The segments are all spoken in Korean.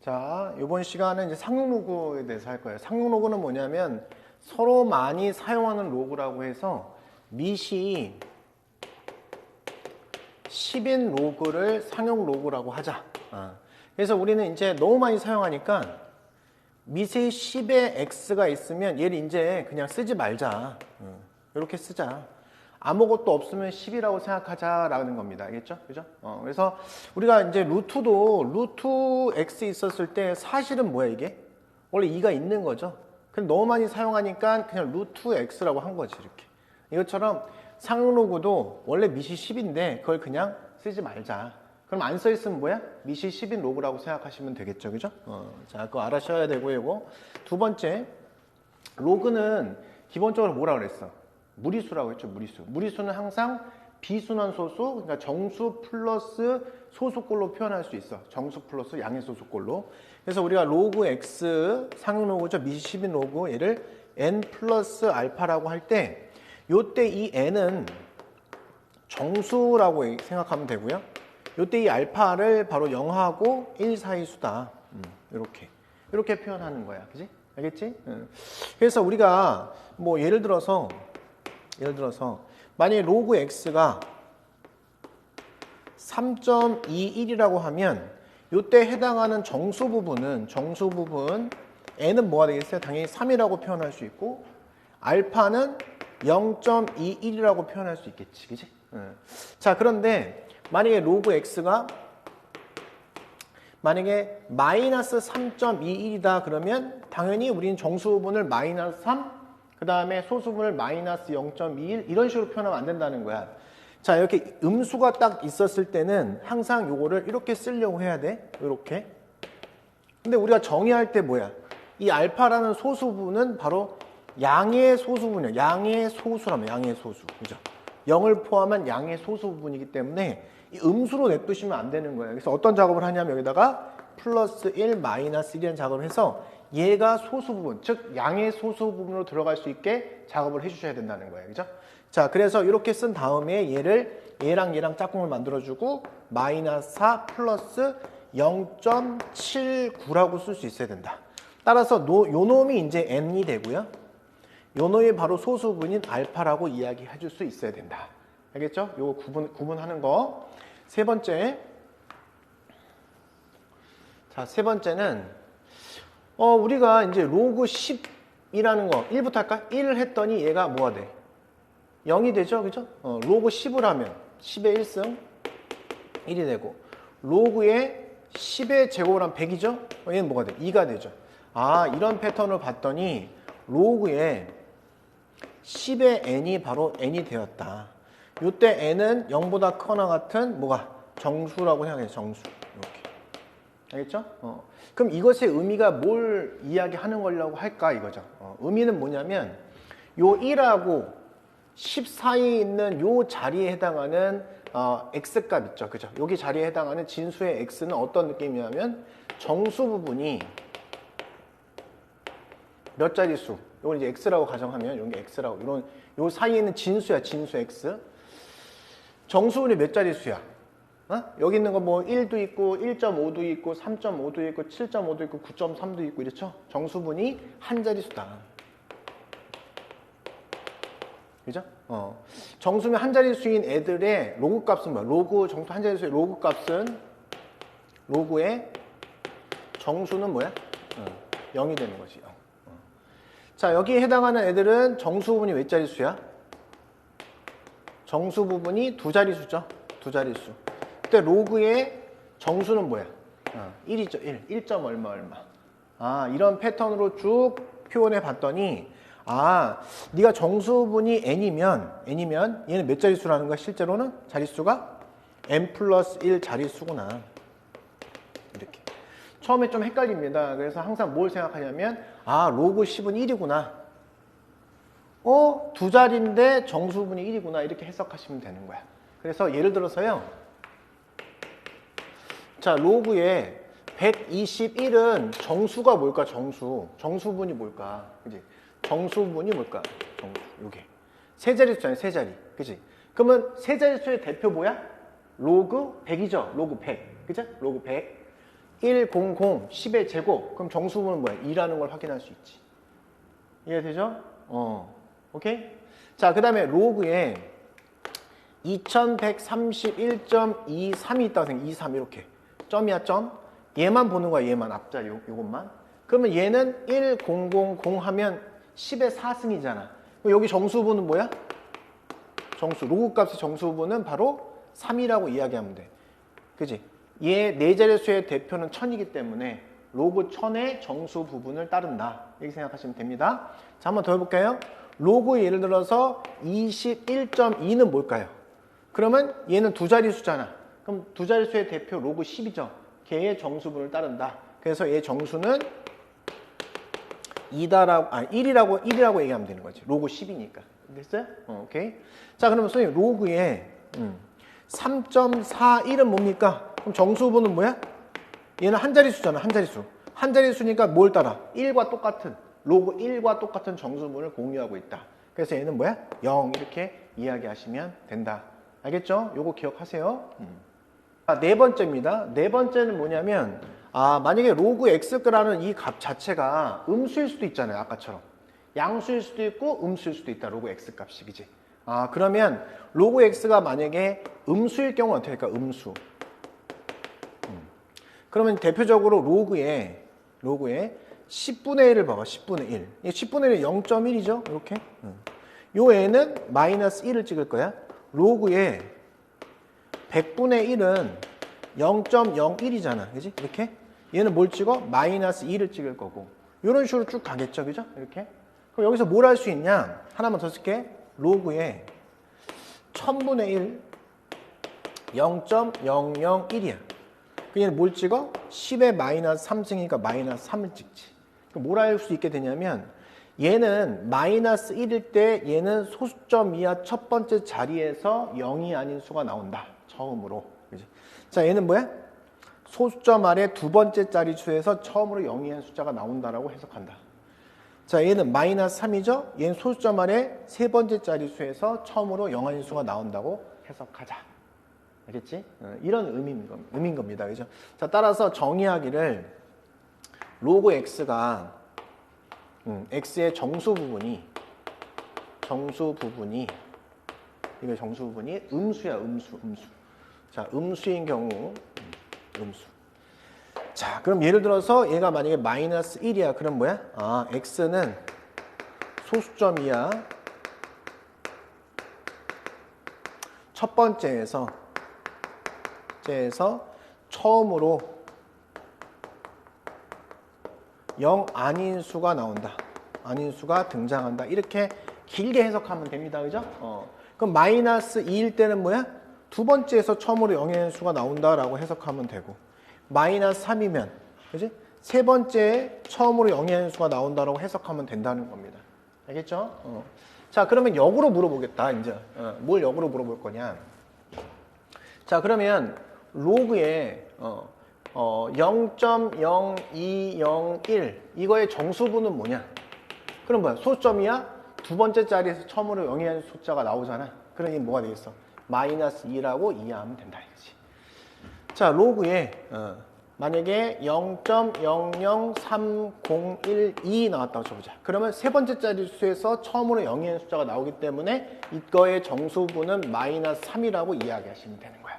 자, 이번 시간은 이제 상용 로그에 대해서 할 거예요. 상용 로그는 뭐냐면 서로 많이 사용하는 로그라고 해서 밑이 10인 로그를 상용 로그라고 하자. 그래서 우리는 이제 너무 많이 사용하니까 밑에 10의 x가 있으면 얘를 이제 그냥 쓰지 말자. 이렇게 쓰자. 아무것도 없으면 10이라고 생각하자라는 겁니다. 알겠죠? 그죠? 그래서 우리가 이제 루트도 루트 x 있었을 때 사실은 뭐야 이게? 원래 2가 있는 거죠. 근데 너무 많이 사용하니까 그냥 루트 x라고 한 거지 이렇게. 이것처럼 상로그도 원래 밑이 10인데 그걸 그냥 쓰지 말자. 그럼 안 써 있으면 뭐야? 밑이 10인 로그라고 생각하시면 되겠죠. 그죠? 자, 그거 알아셔야 되고요. 이거. 두 번째, 로그는 기본적으로 뭐라 그랬어? 무리수라고 했죠. 무리수. 무리수는 항상 비순환 소수, 그러니까 정수 플러스 소수꼴로 표현할 수 있어. 정수 플러스 양의 소수꼴로. 그래서 우리가 로그 x 상용 로그죠. 밑이 10인 로그 얘를 n 플러스 알파라고 할 때 요때 이 n은 정수라고 생각하면 되고요. 요때 이 알파를 바로 0하고 1 사이 수다. 이렇게 표현하는 거야. 그지? 알겠지? 그래서 우리가 뭐 예를 들어서 만약에 로그 x가 3.21이라고 하면 요때 해당하는 정수 부분 n은 뭐가 되겠어요? 당연히 3이라고 표현할 수 있고 알파는 0.21이라고 표현할 수 있겠지. 그지? 자, 그런데 만약에 로그 x가 만약에 마이너스 3.21이다 그러면 당연히 우리는 정수 부분을 마이너스 3, 그 다음에 소수분을 마이너스 0.21 이런 식으로 표현하면 안 된다는 거야. 자, 이렇게 음수가 딱 있었을 때는 항상 요거를 이렇게 쓰려고 해야 돼. 이렇게. 근데 우리가 정의할 때 뭐야? 이 알파라는 소수분은 바로 양의 소수분이야. 양의 소수라면 양의 소수. 그죠? 0을 포함한 양의 소수분이기 때문에 이 음수로 냅두시면 안 되는 거예요. 그래서 어떤 작업을 하냐면 여기다가 플러스 1, 마이너스 1이라는 작업을 해서 얘가 소수 부분, 즉 양의 소수 부분으로 들어갈 수 있게 작업을 해주셔야 된다는 거예요. 그죠? 자, 그래서 이렇게 쓴 다음에 얘랑 짝꿍을 만들어주고 마이너스 4 플러스 0.79라고 쓸 수 있어야 된다. 따라서 요 놈이 이제 n이 되고요. 요 놈이 바로 소수분인 알파라고 이야기해 줄 수 있어야 된다. 알겠죠? 요거 구분하는 거. 세 번째. 자, 세 번째는 우리가 이제 로그 10이라는 거 1부터 할까? 1을 했더니 얘가 뭐가 돼? 0이 되죠? 그죠? 로그 10을 하면 10의 1승 1이 되고 로그의 10의 제곱을 하면 100이죠? 얘는 뭐가 돼? 2가 되죠. 아, 이런 패턴을 봤더니 로그의 10의 n이 바로 n이 되었다. 이때 n은 0보다 크거나 같은 뭐가? 정수라고 생각해요. 정수. 이렇게. 알겠죠? 그럼 이것의 의미가 뭘 이야기하는 거라고 할까 이거죠. 의미는 뭐냐면 요 1하고 10 사이에 있는 요 자리에 해당하는 x값 있죠. 그죠? 여기 자리에 해당하는 진수의 x는 어떤 느낌이냐면 정수 부분이 몇 자릿수? 이걸 이제 x라고 가정하면 이런 게 x라고 요 사이에 있는 진수야. 진수 x. 정수분이 몇 자릿수야? 여기 있는 거 뭐 1도 있고 1.5도 있고 3.5도 있고 7.5도 있고 9.3도 있고 이렇죠? 정수분이 한 자릿수다. 그죠? 정수면 한 자릿수인 애들의 로그 값은 뭐야? 로그 정수 한 자릿수의 로그 값은 로그의 정수는 뭐야? 0이 되는 거지. 자, 여기에 해당하는 애들은 정수 부분이 몇 자릿수야? 정수 부분이 두 자릿수죠. 두 자릿수. 그때 로그의 정수는 뭐야? 1이죠. 1. 1점 얼마. 이런 패턴으로 쭉 표현해 봤더니 네가 정수분이 n이면 얘는 몇 자릿수라는 거야? 실제로는 자릿수가 n 플러스 1 자릿수구나. 이렇게. 처음에 좀 헷갈립니다. 그래서 항상 뭘 생각하냐면 로그 10은 1이구나. 두 자리인데 정수분이 1이구나. 이렇게 해석하시면 되는 거야. 그래서 예를 들어서요. 자, 로그의 121은 정수가 뭘까? 정수분이 뭘까? 그지? 정수분이 뭘까? 정수. 요게. 세 자릿수잖아요. 세 자리. 그지? 그러면 세 자릿수의 대표 뭐야? 로그 100이죠. 로그 100. 그죠? 로그 100. 100, 10의 제곱. 그럼 정수분은 뭐야? 2라는 걸 확인할 수 있지. 이해되죠? 오케이? 자, 그 다음에 로그에 2131.23이 있다고 생각해. 23 이렇게. 점이야, 점. 얘만 보는 거야, 얘만. 앞자리 요것만. 그러면 얘는 1000 하면 10의 4승이잖아. 여기 정수분은 뭐야? 정수. 로그 값의 정수분은 바로 3이라고 이야기하면 돼. 그지? 얘 네 자릿수의 대표는 1000이기 때문에 로그 1000의 정수 부분을 따른다. 이렇게 생각하시면 됩니다. 자, 한번 더 해볼까요? 로그 예를 들어서 21.2는 뭘까요? 그러면 얘는 두 자릿수잖아. 그럼 두 자릿수의 대표 로그 10이죠. 걔의 정수분을 따른다. 그래서 얘 정수는 1이라고 얘기하면 되는 거지. 로그 10이니까. 됐어요? 오케이. 자, 그러면 선생님, 로그에 3.41은 뭡니까? 그럼 정수분은 뭐야? 얘는 한 자릿수잖아, 한 자릿수. 한 자릿수니까 뭘 따라? 1과 똑같은, 로그 1과 똑같은 정수분을 공유하고 있다. 그래서 얘는 뭐야? 0 이렇게 이야기하시면 된다. 알겠죠? 요거 기억하세요. 네 번째입니다. 네 번째는 뭐냐면 만약에 로그 x라는 이 값 자체가 음수일 수도 있잖아요. 아까처럼. 양수일 수도 있고 음수일 수도 있다. 로그 x 값이. 그지? 그러면 로그 x가 만약에 음수일 경우는 어떻게 할까? 음수. 그러면 대표적으로 로그에 10분의 1을 봐봐. 10분의 1. 이 10분의 1이 0.1이죠? 이렇게. 요 애는 마이너스 1을 찍을 거야. 로그에 100분의 1은 0.01이잖아. 그지? 이렇게. 얘는 뭘 찍어? 마이너스 2를 찍을 거고. 이런 식으로 쭉 가겠죠. 그죠? 이렇게. 그럼 여기서 뭘 할 수 있냐? 하나만 더 쓸게. 로그에 1000분의 1, 0.001이야. 얘는 뭘 찍어? 10의 마이너스 3승이니까 마이너스 3을 찍지. 그럼 뭘 할 수 있게 되냐면 얘는 마이너스 1일 때 얘는 소수점 이하 첫 번째 자리에서 0이 아닌 수가 나온다. 처음으로. 그치? 자, 얘는 뭐야? 소수점 아래 두 번째 자리 수에서 처음으로 0이 아닌 숫자가 나온다라고 해석한다. 자, 얘는 마이너스 3이죠? 얘는 소수점 아래 세 번째 자리 수에서 처음으로 0 아닌 수가 나온다고 해석하자. 알겠지? 이런 의미인 겁니다. 그죠? 자, 따라서 정의하기를 로그 x가 x의 정수 부분이 이거 정수 부분이 음수야. 음수. 자, 음수인 경우 음수. 자, 그럼 예를 들어서 얘가 만약에 마이너스 1이야. 그럼 뭐야? x는 소수점 이하 첫 번째에서 처음으로 0 아닌 수가 나온다. 아닌 수가 등장한다. 이렇게 길게 해석하면 됩니다. 그죠? 그럼 마이너스 2일 때는 뭐야? 두 번째에서 처음으로 0의 아닌 수가 나온다라고 해석하면 되고, 마이너스 3이면, 그지? 세 번째에 처음으로 0의 아닌 수가 나온다라고 해석하면 된다는 겁니다. 알겠죠? 자, 그러면 역으로 물어보겠다. 이제 뭘 역으로 물어볼 거냐? 자, 그러면 로그에 0.0201 이거의 정수분은 뭐냐? 그럼 뭐야? 소수점이야? 두 번째 자리에서 처음으로 0이 아닌 숫자가 나오잖아. 그러니 뭐가 되겠어? 마이너스 2라고 이해하면 된다 이거지. 자, 로그에 만약에 0.003012 나왔다고 쳐보자. 그러면 세 번째 자리 수에서 처음으로 0이 아닌 숫자가 나오기 때문에 이거의 정수분은 마이너스 3이라고 이야기하시면 되는 거야.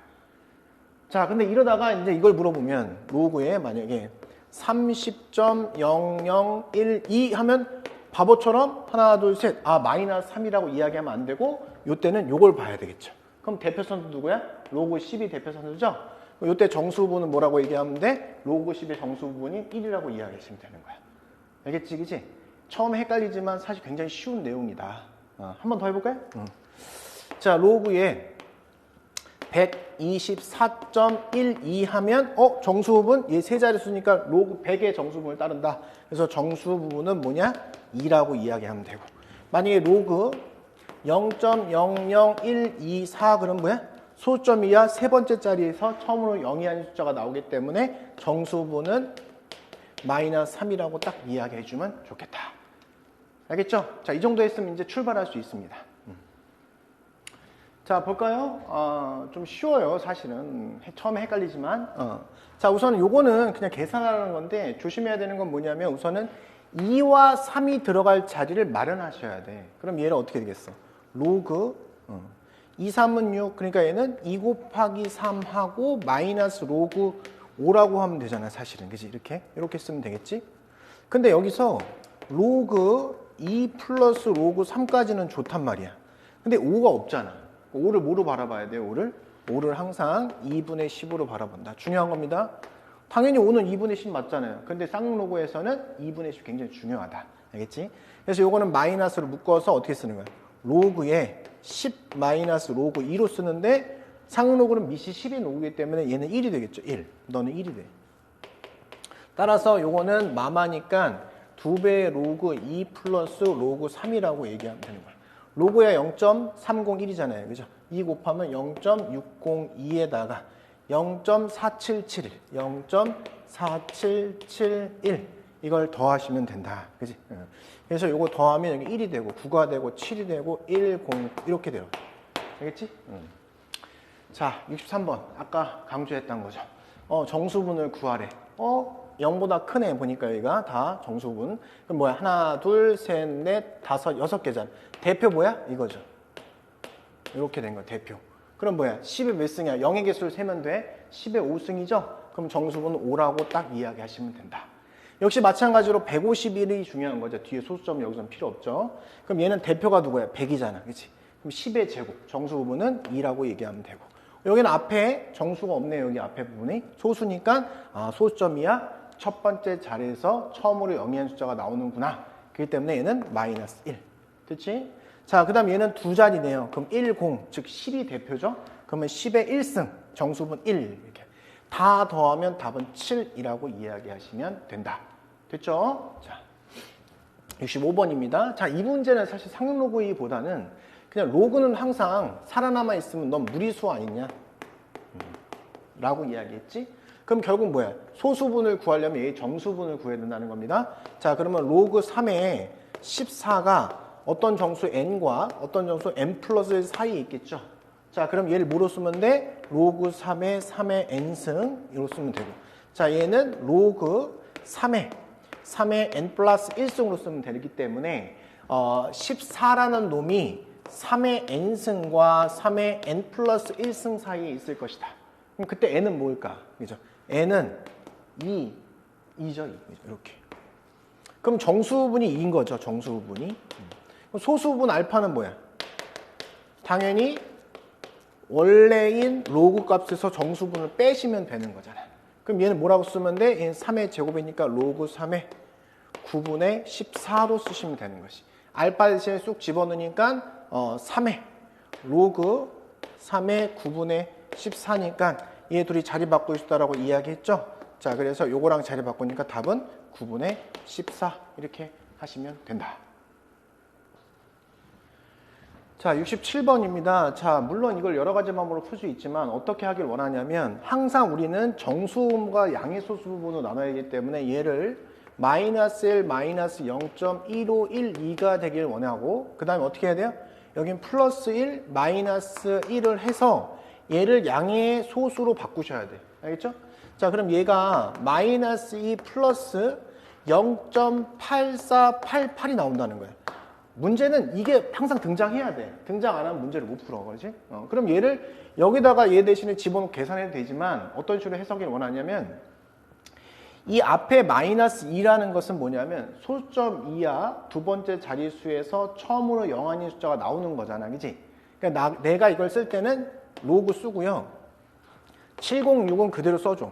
자, 근데 이러다가 이제 이걸 물어보면 로그에 만약에 30.0012 하면 바보처럼 하나, 둘, 셋. 마이너스 3이라고 이야기하면 안 되고 요때는 요걸 봐야 되겠죠. 그럼 대표선수 누구야? 로그 10이 대표선수죠? 요때 정수부분은 뭐라고 얘기하면 돼? 로그 10의 정수부분이 1이라고 이야기하시면 되는 거야. 알겠지, 그지? 처음에 헷갈리지만 사실 굉장히 쉬운 내용이다. 한 번 더 해볼까요? 자, 로그에 124.12 하면 정수부분 얘 세 자릿수니까 로그 100의 정수부분을 따른다. 그래서 정수부분은 뭐냐? 2라고 이야기하면 되고, 만약에 로그 0.00124 그럼 뭐야? 소수점 이하 세 번째 자리에서 처음으로 0이 아닌 숫자가 나오기 때문에 정수부분은 마이너스 3이라고 딱 이야기해 주면 좋겠다. 알겠죠? 자, 이 정도 했으면 이제 출발할 수 있습니다. 자, 자, 볼까요? 좀 쉬워요, 사실은. 처음에 헷갈리지만. 자, 우선 요거는 그냥 계산하는 건데 조심해야 되는 건 뭐냐면 우선은 2와 3이 들어갈 자리를 마련하셔야 돼. 그럼 얘는 어떻게 되겠어? 로그 2, 3은 6. 그러니까 얘는 2 곱하기 3하고 마이너스 로그 5라고 하면 되잖아, 사실은. 그지? 이렇게 쓰면 되겠지? 근데 여기서 로그 2 플러스 로그 3까지는 좋단 말이야. 근데 5가 없잖아. 5를 뭐로 바라봐야 돼요? 5를 항상 2분의 10으로 바라본다. 중요한 겁니다. 당연히 5는 2분의 10 맞잖아요. 근데 쌍로그에서는 2분의 10 굉장히 중요하다. 알겠지? 그래서 요거는 마이너스로 묶어서 어떻게 쓰는 거야? 로그에 10 마이너스 로그 2로 쓰는데 상로그는 밑이 10이 오기 때문에 얘는 1이 되겠죠. 1. 너는 1이 돼. 따라서 요거는 마마니까 2배 로그 2 플러스 로그 3이라고 얘기하면 되는 거야. 로그야 0.301이잖아요. 그죠? 2 곱하면 0.602에다가 0.4771, 0.4771 이걸 더하시면 된다. 그지? 그래서 요거 더하면 여기 1이 되고 9가 되고 7이 되고 1, 0 이렇게 돼요. 알겠지? 자, 63번. 아까 강조했던 거죠. 정수분을 구하래. 0보다 크네. 보니까 여기가 다 정수분. 그럼 뭐야? 하나, 둘, 셋, 넷, 다섯, 6개잖아. 대표 뭐야? 이거죠. 이렇게 된 거 대표. 그럼 뭐야? 10의 몇 승이야? 0의 개수를 세면 돼? 10의 5승이죠? 그럼 정수분 5라고 딱 이야기하시면 된다. 역시 마찬가지로 151이 중요한 거죠. 뒤에 소수점 여기서는 필요 없죠. 그럼 얘는 대표가 누구야? 100이잖아. 그치? 그럼 10의 제곱. 정수 부분은 2라고 얘기하면 되고. 여기는 앞에 정수가 없네요. 여기 앞에 부분이. 소수니까 소수점이야. 첫 번째 자리에서 처음으로 영이한 숫자가 나오는구나. 그렇기 때문에 얘는 마이너스 1. 됐지? 자, 그 다음 얘는 두 자리네요. 그럼 1, 0, 즉 10이 대표죠? 그러면 10의 1승, 정수분 1. 이렇게. 다 더하면 답은 7이라고 이야기하시면 된다. 됐죠? 자, 65번입니다. 자, 이 문제는 사실 상로그보다는 그냥 로그는 항상 살아남아 있으면 넌 무리수 아니냐? 라고 이야기했지? 그럼 결국 뭐야? 소수분을 구하려면 얘 정수분을 구해야 된다는 겁니다. 자, 그러면 로그 3에 14가 어떤 정수 n과 어떤 정수 n 플러스 1 사이에 있겠죠? 자, 그럼 얘를 뭐로 쓰면 돼? 로그 3에 3의 n승 이로 쓰면 되고. 자, 얘는 로그 3의 n 플러스 1승으로 쓰면 되기 때문에 14라는 놈이 3의 n승과 3의 n 플러스 1승 사이에 있을 것이다. 그럼 그때 n은 뭘까? 그죠? n은 2죠. 2. 이렇게. 그럼 정수분이 2인 거죠. 정수분이. 소수분 알파는 뭐야? 당연히 원래인 로그 값에서 정수분을 빼시면 되는 거잖아. 그럼 얘는 뭐라고 쓰면 돼? 얘는 3의 제곱이니까 로그 3의 9분의 14로 쓰시면 되는 것이. 알파 대신에 쑥 집어넣으니까 3의 로그 3의 9분의 14니까 얘 둘이 자리 바꾸고 싶다라고 이야기했죠. 자, 그래서 요거랑 자리 바꾸니까 답은 9분의 14 이렇게 하시면 된다. 자, 67번입니다. 자, 물론 이걸 여러 가지 방법으로 풀 수 있지만 어떻게 하길 원하냐면 항상 우리는 정수분과 양의 소수 부분으로 나눠야 하기 때문에 얘를 마이너스 1, 마이너스 0.1512가 되길 원하고 그 다음에 어떻게 해야 돼요? 여긴 플러스 1, 마이너스 1을 해서 얘를 양의 소수로 바꾸셔야 돼. 알겠죠? 자, 그럼 얘가 마이너스 2 플러스 0.8488이 나온다는 거예요. 문제는 이게 항상 등장해야 돼. 등장 안 하면 문제를 못 풀어. 그렇지? 그럼 얘를 여기다가 얘 대신에 집어넣고 계산해도 되지만 어떤 식으로 해석을 원하냐면 이 앞에 마이너스 2라는 것은 뭐냐면 소수점 이하 두 번째 자릿수에서 처음으로 영한인 숫자가 나오는 거잖아. 그치? 그러니까 내가 이걸 쓸 때는 로그 쓰고요. 706은 그대로 써줘.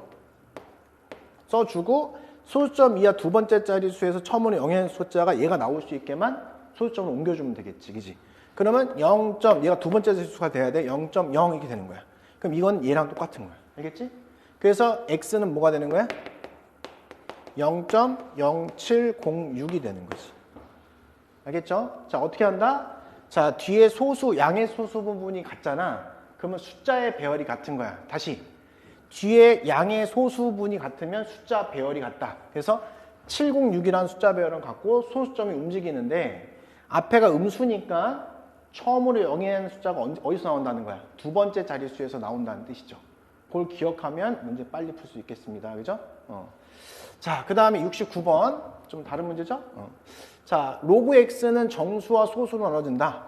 써주고 소수점 이하 두 번째 자릿수에서 처음으로 영한인 숫자가 얘가 나올 수 있게만 소수점을 옮겨주면 되겠지. 그지? 그러면 0. 얘가 두 번째 자릿수가 돼야 돼. 0.0 이렇게 되는 거야. 그럼 이건 얘랑 똑같은 거야. 알겠지? 그래서 x는 뭐가 되는 거야? 0.0706이 되는 거지. 알겠죠? 자, 어떻게 한다? 자, 뒤에 소수, 양의 소수 부분이 같잖아. 그러면 숫자의 배열이 같은 거야. 다시. 뒤에 양의 소수분이 같으면 숫자 배열이 같다. 그래서 706이라는 숫자 배열은 같고 소수점이 움직이는데 앞에가 음수니까 처음으로 영이라는 숫자가 어디서 나온다는 거야? 두 번째 자릿수에서 나온다는 뜻이죠. 그걸 기억하면 문제 빨리 풀 수 있겠습니다. 그죠? 자, 그 다음에 69번. 좀 다른 문제죠? 자, 로그 x는 정수와 소수로 나눠진다.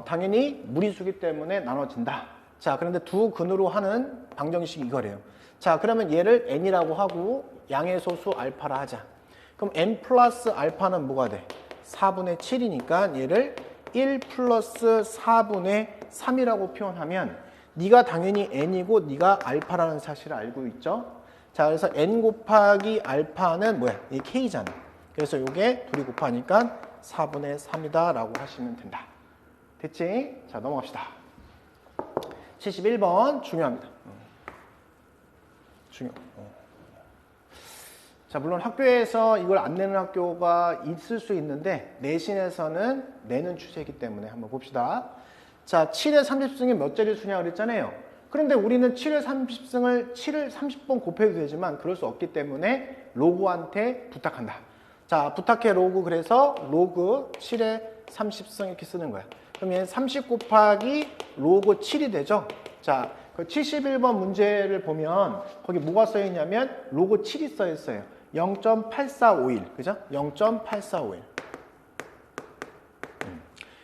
당연히 무리수기 때문에 나눠진다. 자, 그런데 두 근으로 하는 방정식이 이거래요. 자, 그러면 얘를 n이라고 하고 양의 소수 알파라 하자. 그럼 n 플러스 알파는 뭐가 돼? 4분의 7이니까 얘를 1 플러스 4분의 3이라고 표현하면 네가 당연히 n이고 네가 알파라는 사실을 알고 있죠. 자, 그래서 n 곱하기 알파는 뭐야? 이 k잖아. 그래서 이게 둘이 곱하니까 4분의 3이다 라고 하시면 된다. 됐지? 자, 넘어갑시다. 71번 중요합니다. 자, 물론 학교에서 이걸 안 내는 학교가 있을 수 있는데 내신에서는 내는 추세이기 때문에 한번 봅시다. 자, 7의 30승이 몇 자릿수냐 그랬잖아요. 그런데 우리는 7의 30승을 7을 30번 곱해도 되지만 그럴 수 없기 때문에 로그한테 부탁한다. 자, 부탁해 로그. 그래서 로그 7의 30승 이렇게 쓰는 거야. 그럼 얘는 30 곱하기 로그 7이 되죠. 자, 그 71번 문제를 보면 거기 뭐가 써 있냐면 로그 7이 써 있어요. 0.8451. 그죠? 0.8451.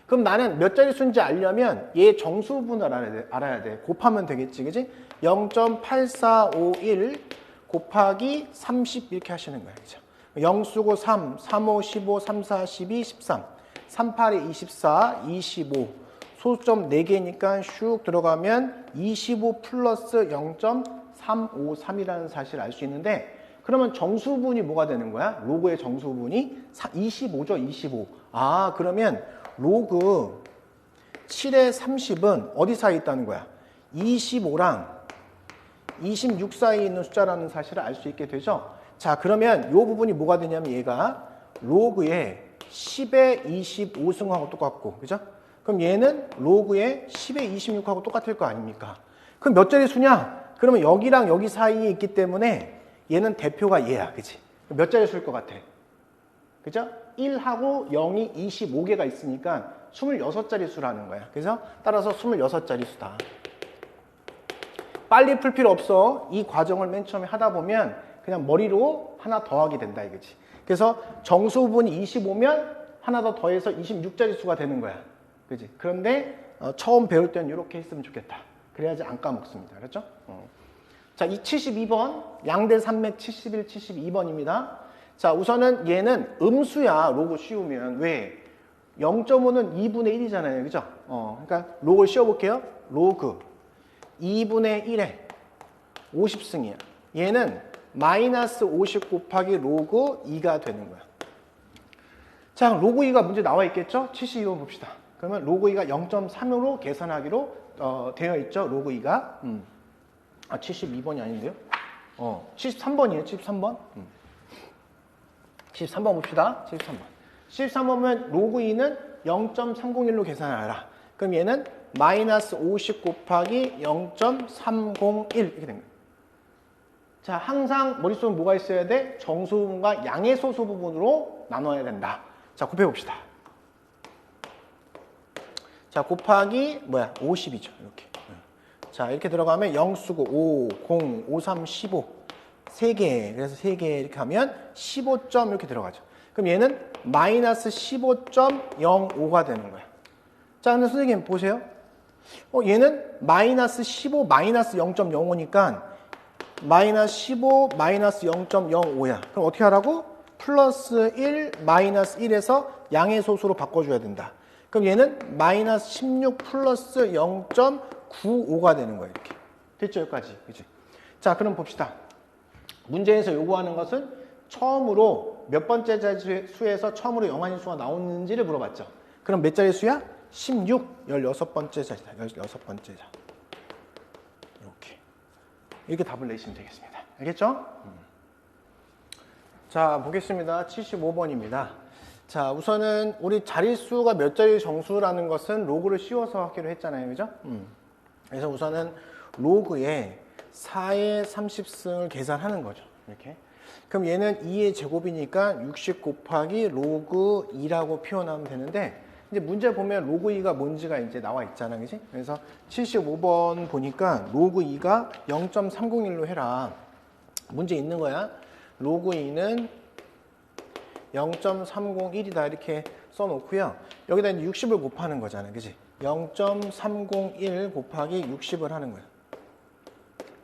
그럼 나는 몇 자릿수인지 알려면 얘 정수분을 알아야 돼. 곱하면 되겠지. 그지? 0.8451 곱하기 30 이렇게 하시는 거야. 그죠? 0 쓰고 3, 3, 5, 15, 3, 4, 12, 13. 3, 8에 24, 25. 소수점 4개니까 슉 들어가면 25 플러스 0.353이라는 사실을 알 수 있는데 그러면 정수분이 뭐가 되는 거야? 로그의 정수분이 25죠, 25. 아, 그러면 로그 7의 30은 어디 사이에 있다는 거야? 25랑 26 사이에 있는 숫자라는 사실을 알 수 있게 되죠. 자, 그러면 이 부분이 뭐가 되냐면 얘가 로그의 10의 25승하고 똑같고, 그죠? 그럼 얘는 로그의 10의 26하고 똑같을 거 아닙니까? 그럼 몇 자릿수냐? 그러면 여기랑 여기 사이에 있기 때문에 얘는 대표가 얘야. 그치? 몇 자릿수일 것 같아? 그죠? 1하고 0이 25개가 있으니까 26자릿수라는 거야. 그래서 따라서 26자릿수다. 빨리 풀 필요 없어. 이 과정을 맨 처음에 하다 보면 그냥 머리로 하나 더하게 된다 이거지. 그래서 정수분이 25면 하나 더 더해서 26자릿수가 되는 거야. 그지? 그런데 처음 배울 때는 이렇게 했으면 좋겠다. 그래야지 안 까먹습니다. 그렇죠? 자, 이 72번 양대 산맥 71, 72번입니다. 자, 우선은 얘는 음수야. 로그 씌우면. 왜? 0.5는 2분의 1이잖아요. 그죠? 그러니까 로그를 씌워볼게요. 로그 2분의 1에 50승이야. 얘는 마이너스 50 곱하기 로그 2가 되는 거야. 자, 로그 2가 문제 나와 있겠죠? 72번 봅시다. 그러면 로그 2가 0.3으로 계산하기로 되어 있죠. 로그 2가. 72번이 아닌데요? 73번이에요. 73번. 73번 봅시다. 73번. 73번은 로그 2는 0.301로 계산하라. 그럼 얘는 마이너스 50 곱하기 0.301 이렇게 됩니다. 자, 항상 머릿속에 뭐가 있어야 돼? 정수 부분과 양의 소수 부분으로 나눠야 된다. 자, 곱해봅시다. 자, 곱하기 50이죠. 이렇게. 자, 이렇게 들어가면 0 쓰고 5, 0, 5, 3, 15. 3개. 그래서 3개 이렇게 하면 15점 이렇게 들어가죠. 그럼 얘는 마이너스 15.05가 되는 거야. 자, 근데 선생님 보세요. 얘는 마이너스 15, 마이너스 0.05니까 마이너스 15, 마이너스 0.05야. 그럼 어떻게 하라고? 플러스 1, 마이너스 1에서 양의 소수로 바꿔줘야 된다. 그럼 얘는 마이너스 16 플러스 0.95가 되는 거야. 이렇게. 됐죠? 여기까지. 그치? 자, 그럼 봅시다. 문제에서 요구하는 것은 처음으로 몇 번째 자릿수에서 처음으로 영한인 수가 나오는지를 물어봤죠. 그럼 몇 자릿수야? 16, 16번째 자리다. 16번째 자. 이렇게 답을 내시면 되겠습니다. 알겠죠? 자, 보겠습니다. 75번입니다. 자, 우선은 우리 자릿수가 몇 자리 정수라는 것은 로그를 씌워서 하기로 했잖아요. 그죠? 그래서 우선은 로그에 4의 30승을 계산하는 거죠. 이렇게. 그럼 얘는 2의 제곱이니까 60 곱하기 로그 2라고 표현하면 되는데 이제 문제 보면 로그 2가 뭔지가 이제 나와 있잖아, 그지? 그래서 75번 보니까 로그 2가 0.301로 해라. 문제 있는 거야. 로그 2는 0.301이다 이렇게 써놓고요. 여기다 이제 60을 곱하는 거잖아, 그지? 0.301 곱하기 60을 하는 거야.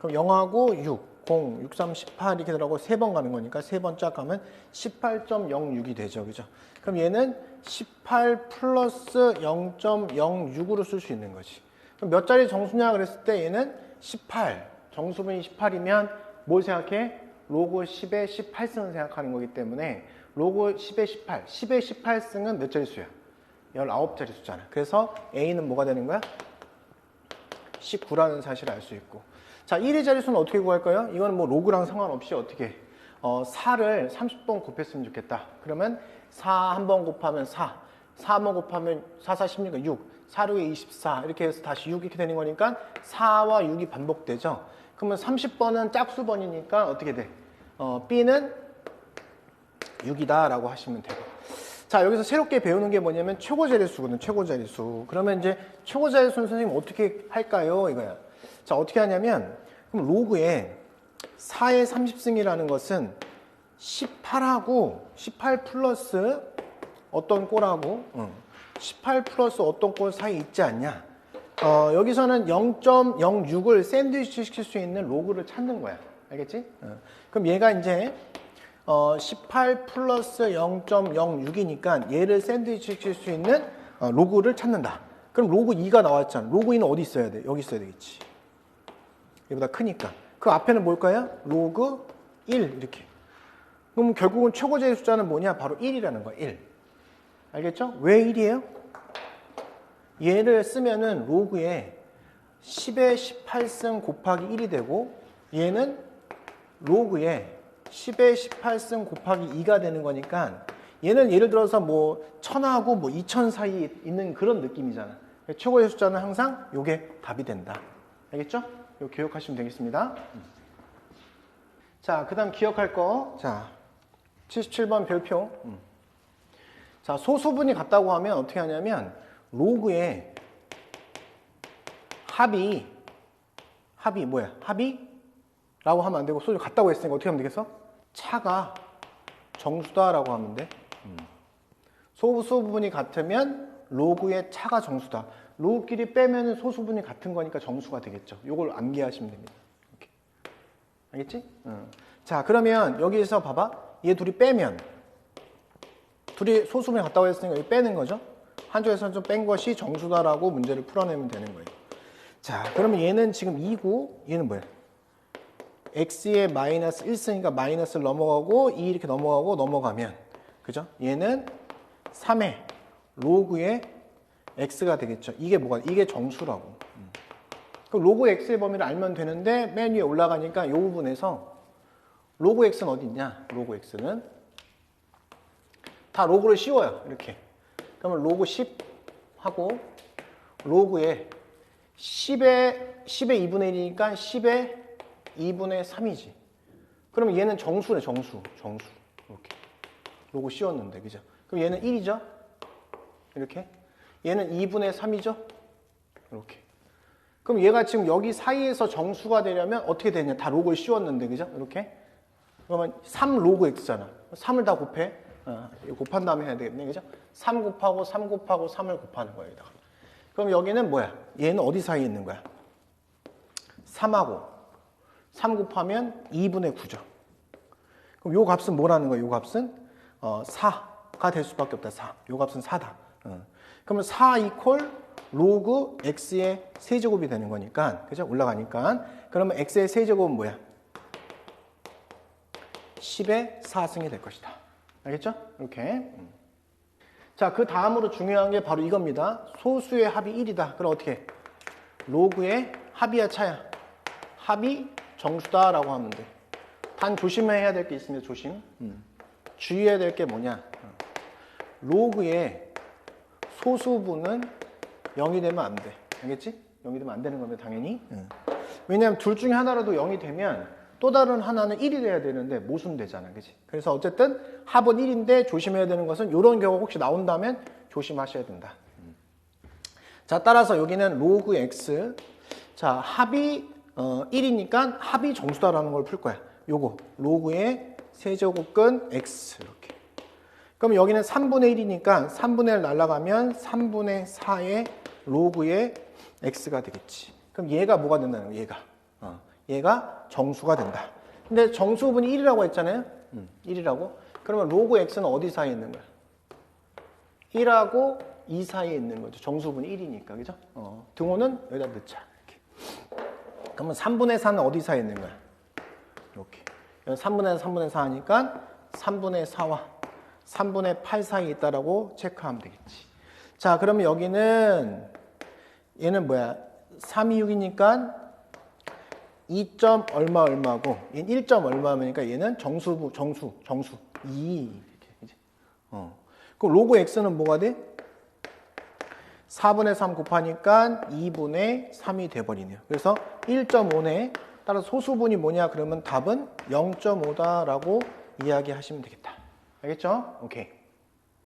그럼 0하고 6, 0, 6, 3, 18 이렇게 들어가고 3번 가는 거니까 3번 쫙 가면 18.06이 되죠, 그죠? 그럼 얘는 18 플러스 0.06으로 쓸 수 있는 거지. 그럼 몇 자리 정수냐 그랬을 때 얘는 18, 정수분이 18이면 뭘 생각해? 로그 10의 18승을 생각하는 거기 때문에 로그 10의 18, 10의 18승은 몇 자리 수야? 19자리 수잖아. 그래서 A는 뭐가 되는 거야? 19라는 사실을 알 수 있고. 자, 1의 자리수는 어떻게 구할까요? 이건 뭐 로그랑 상관없이 어떻게 4를 30번 곱했으면 좋겠다. 그러면 4 한 번 곱하면 4, 4 한 번 곱하면 4, 4, 16, 6, 4, 6에 24 이렇게 해서 다시 6 이렇게 되는 거니까 4와 6이 반복되죠. 그러면 30번은 짝수번이니까 어떻게 돼? B는 6이다 라고 하시면 되고. 자, 여기서 새롭게 배우는 게 뭐냐면 최고자리수거든, 최고자리수. 그러면 이제 최고자리수는 선생님 어떻게 할까요? 이거야. 자, 어떻게 하냐면 그럼 로그에 4의 30승이라는 것은 18하고 18 플러스 어떤 꼴하고 18 플러스 어떤 꼴 사이에 있지 않냐. 여기서는 0.06을 샌드위치 시킬 수 있는 로그를 찾는 거야. 알겠지? 그럼 얘가 이제 18 플러스 0.06이니까 얘를 샌드위치 시킬 수 있는 로그를 찾는다. 그럼 로그 2가 나왔잖아. 로그 2는 어디 있어야 돼? 여기 있어야 되겠지. 얘보다 크니까. 그 앞에는 뭘까요? 로그 1 이렇게. 그럼 결국은 최고제의 숫자는 뭐냐? 바로 1이라는 거야. 1. 알겠죠? 왜 1이에요? 얘를 쓰면은 로그에 10의 18승 곱하기 1이 되고 얘는 로그에 10의 18승 곱하기 2가 되는 거니까 얘는 예를 들어서 뭐 1000하고 뭐 2000 사이에 있는 그런 느낌이잖아. 최고의 숫자는 항상 요게 답이 된다. 알겠죠? 요 기억하시면 되겠습니다. 자, 그 다음 기억할 거. 자, 77번 별표. 자, 소수분이 같다고 하면 어떻게 하냐면 로그에 합이 뭐야? 합이? 라고 하면 안 되고 소수 같다고 했으니까 어떻게 하면 되겠어? 차가 정수다라고 하면 돼. 소수분이 같으면 로그의 차가 정수다. 로그끼리 빼면 소수분이 같은 거니까 정수가 되겠죠. 요걸 암기하시면 됩니다. 이렇게. 알겠지? 자, 그러면 여기서 봐봐. 얘 둘이 빼면 둘이 소수분이 같다고 했으니까 여기 빼는 거죠. 한쪽에서 좀 뺀 것이 정수다라고 문제를 풀어내면 되는 거예요. 자, 그러면 얘는 지금 2고 얘는 뭐야? x에 마이너스 1쓰니까 마이너스를 넘어가고 2 이렇게 넘어가면 그죠? 얘는 3의 로그의 x가 되겠죠. 이게 뭐가? 이게 정수라고. 그럼 로그 x의 범위를 알면 되는데 맨 위에 올라가니까 이 부분에서 로그 x는 어디 있냐? 로그 x는 다 로그를 씌워요. 이렇게. 그러면 로그 10 하고 로그에 10의 2분의 1이니까 10의 2분의 3이지. 그러면 얘는 정수네, 정수. 이렇게. 로그 씌웠는데, 그죠? 그럼 얘는 1이죠? 이렇게. 얘는 2분의 3이죠? 이렇게. 그럼 얘가 지금 여기 사이에서 정수가 되려면 어떻게 되냐? 다 로그를 씌웠는데, 그죠? 이렇게. 그러면 3 로그 x잖아. 3을 다 곱해. 곱한 다음에 해야 되겠네, 그죠? 3 곱하고 3 곱하고 3을 곱하는 거야, 여기다가. 그럼 여기는 뭐야? 얘는 어디 사이에 있는 거야? 3하고 3 곱하면 2분의 9죠. 그럼 요 값은 뭐라는 거야? 요 값은 4가 될 수밖에 없다. 4. 요 값은 4다. 그러면 4 이퀄 로그 x의 세제곱이 되는 거니까, 그죠? 올라가니까. 그러면 x의 세제곱은 뭐야? 10의 4승이 될 것이다. 알겠죠? 이렇게. 자, 그 다음으로 중요한 게 바로 이겁니다. 소수의 합이 1이다. 그럼 어떻게? 로그의 합이야, 차야? 합이 정수다라고 하면 돼. 단 조심해야 될 게 있습니다. 조심. 주의해야 될 게 뭐냐? 로그의 소수분은 0이 되면 안 돼. 알겠지? 0이 되면 안 되는 겁니다. 당연히. 왜냐하면 둘 중에 하나라도 0이 되면 또 다른 하나는 1이 돼야 되는데 모순되잖아. 그치? 그래서 어쨌든 합은 1인데 조심해야 되는 것은 이런 경우가 혹시 나온다면 조심하셔야 된다. 자, 따라서 여기는 로그 x. 자, 합이 1이니까 합이 정수다라는 걸 풀 거야. 요거 로그의 세제곱근 x 이렇게. 그럼 여기는 3분의 1이니까 3분의 1 날라가면 3분의 4의 로그의 x가 되겠지. 그럼 얘가 뭐가 된다는 거야? 얘가 정수가 된다. 근데 정수분이 1이라고 했잖아요. 1이라고. 그러면 로그 x는 어디 사이에 있는 거야? 1하고 2 사이에 있는 거죠. 정수분이 1이니까. 그죠? 등호는 여기다 넣자. 이렇게. 그러면 3분의 4는 어디 사이에 있는 거야? 이렇게. 3분의 4, 3분의 4 하니까 3분의 4와 3분의 8 사이에 있다라고 체크하면 되겠지. 자, 그러면 여기는 얘는 뭐야? 3, 2, 6이니까 2점 얼마 얼마고 얘는 1점 얼마니까 얘는 정수 2 이렇게. 이제. 그럼 로그 x는 뭐가 돼? 4분의 3 곱하니까 2분의 3이 돼버리네요. 그래서 1.5네. 따라서 소수분이 뭐냐? 그러면 답은 0.5다라고 이야기하시면 되겠다. 알겠죠? 오케이.